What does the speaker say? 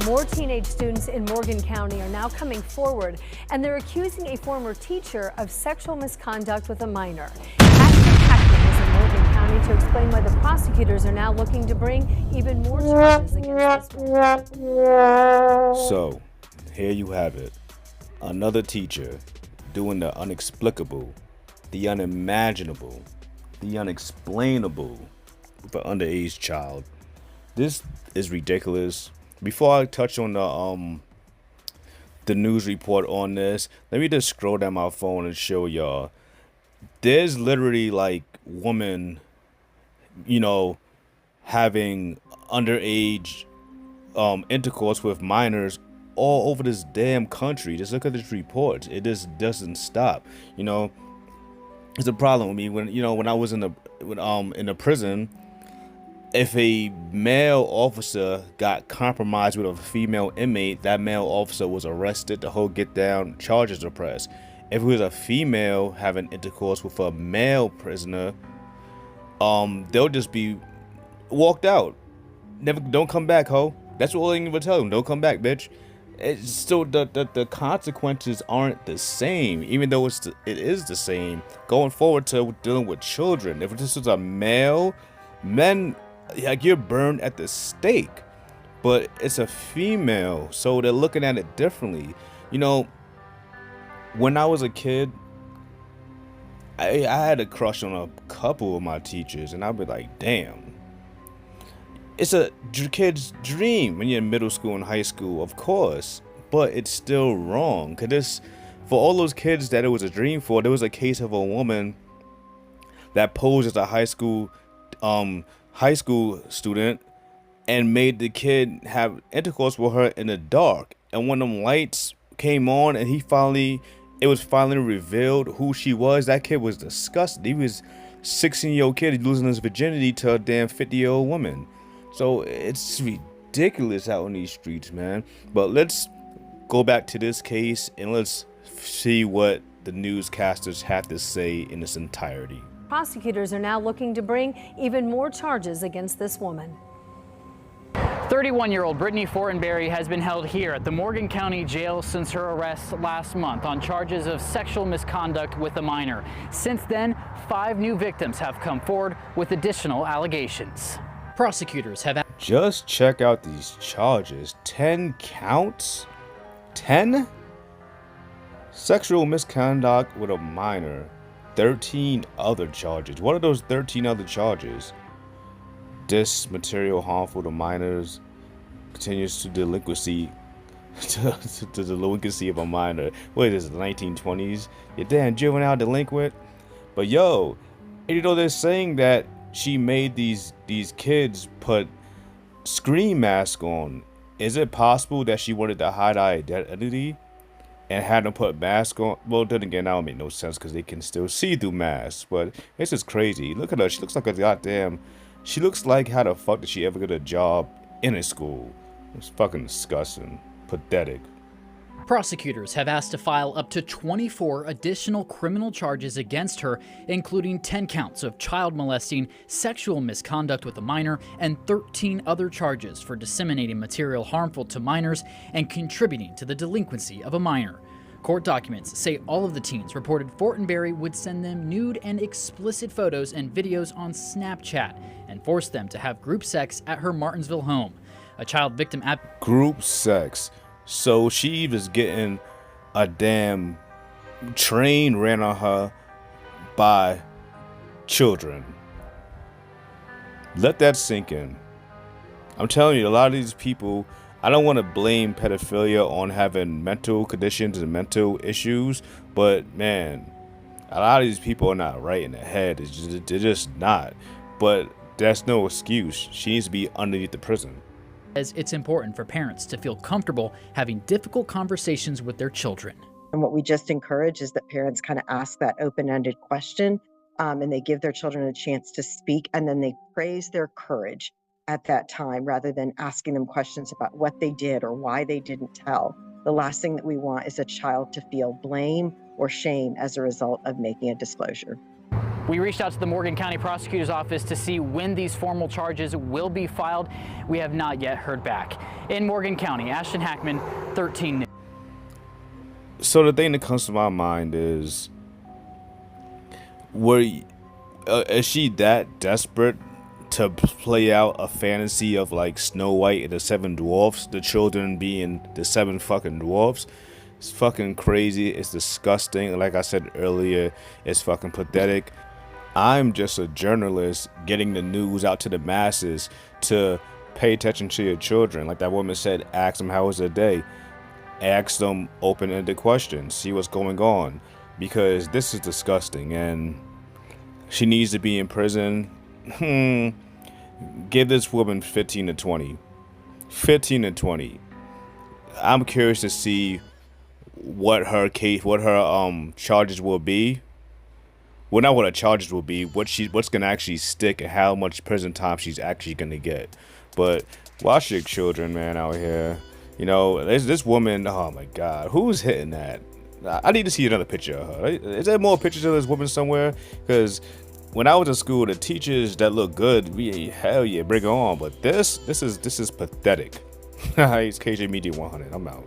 More teenage students in Morgan County are now coming forward, and they're accusing a former teacher of sexual misconduct with a minor. Ashton Hackman is in Morgan County to explain why the prosecutors are now looking to bring even more charges against this woman. So, here you have it. Another teacher doing the unexplicable, the unimaginable, the unexplainable with an underage child. This is ridiculous. Before I touch on the news report on this, let me just scroll down my phone and show y'all. There's literally like women, having underage intercourse with minors all over this damn country. Just look at this report. It just doesn't stop. It's a problem with me when I was in the prison. If a male officer got compromised with a female inmate, that male officer was arrested. The whole get down, charges are pressed. If it was a female having intercourse with a male prisoner, they'll just be walked out. Don't come back, ho. That's all they even tell them. Don't come back, bitch. It's still the consequences aren't the same, even though it is the same going forward to dealing with children. If this was a male, men, like, you're burned at the stake, but it's a female, so they're looking at it differently. When I was a kid, I had a crush on a couple of my teachers, and I'd be like, damn. It's a kid's dream when you're in middle school and high school, of course, but it's still wrong. Cause for all those kids that it was a dream for, there was a case of a woman that posed as a high school student and made the kid have intercourse with her in the dark. And when them lights came on and it was finally revealed who she was, that kid was disgusted. He was 16-year-old kid losing his virginity to a damn 50-year-old woman. So it's ridiculous out on these streets, man. But let's go back to this case and let's see what the newscasters had to say in its entirety. Prosecutors are now looking to bring even more charges against this woman. 31-year-old Brittany Fortenberry has been held here at the Morgan County Jail since her arrest last month on charges of sexual misconduct with a minor. Since then, 5 new victims have come forward with additional allegations. Prosecutors have... Just check out these charges. 10 counts? 10? Sexual misconduct with a minor. 13 other charges. What are those 13 other charges? This material harmful to minors, continues to delinquency, to the delinquency of a minor. What is this, the 1920s? You're damn juvenile delinquent. But yo, they're saying that she made these kids put screen masks on. Is it possible that she wanted to hide her identity and had them put masks on? Well, then again, that don't make no sense because they can still see through masks. But it's just crazy. Look at her. She looks like a goddamn... She looks like, how the fuck did she ever get a job in a school? It's fucking disgusting. Pathetic. Prosecutors have asked to file up to 24 additional criminal charges against her, including 10 counts of child molesting, sexual misconduct with a minor, and 13 other charges for disseminating material harmful to minors and contributing to the delinquency of a minor. Court documents say all of the teens reported Fortenberry would send them nude and explicit photos and videos on Snapchat and force them to have group sex at her Martinsville home. A child victim at... Group sex. So she was getting a damn train ran on her by children. Let that sink in. I'm telling you, a lot of these people... I don't want to blame pedophilia on having mental conditions and mental issues, but man, a lot of these people are not right in the head. They're just not. But that's no excuse. She needs to be underneath the prison. As it's important for parents to feel comfortable having difficult conversations with their children. And what we just encourage is that parents kind of ask that open-ended question, and they give their children a chance to speak, and then they praise their courage at that time, rather than asking them questions about what they did or why they didn't tell. The last thing that we want is a child to feel blame or shame as a result of making a disclosure. We reached out to the Morgan County Prosecutor's Office to see when these formal charges will be filed. We have not yet heard back. In Morgan County, Ashton Hackman, 13 News. So the thing that comes to my mind is, is she that desperate to play out a fantasy of like Snow White and the Seven Dwarfs, the children being the seven fucking dwarfs? It's fucking crazy. It's disgusting. Like I said earlier, it's fucking pathetic. I'm just a journalist getting the news out to the masses to pay attention to your children. Like that woman said, ask them how was their day. Ask them open-ended questions. See what's going on. Because this is disgusting and she needs to be in prison. Give this woman 15 to 20. 15 to 20. I'm curious to see what her charges will be. Well, not what her charges will be, what's gonna actually stick and how much prison time she's actually gonna get. But watch your children, man, out here. You know, this woman, oh my God, who's hitting that? I need to see another picture of her. Is there more pictures of this woman somewhere? Because when I was in school, the teachers that look good, hell yeah, bring it on. But this is pathetic. It's KJ Media 100. I'm out.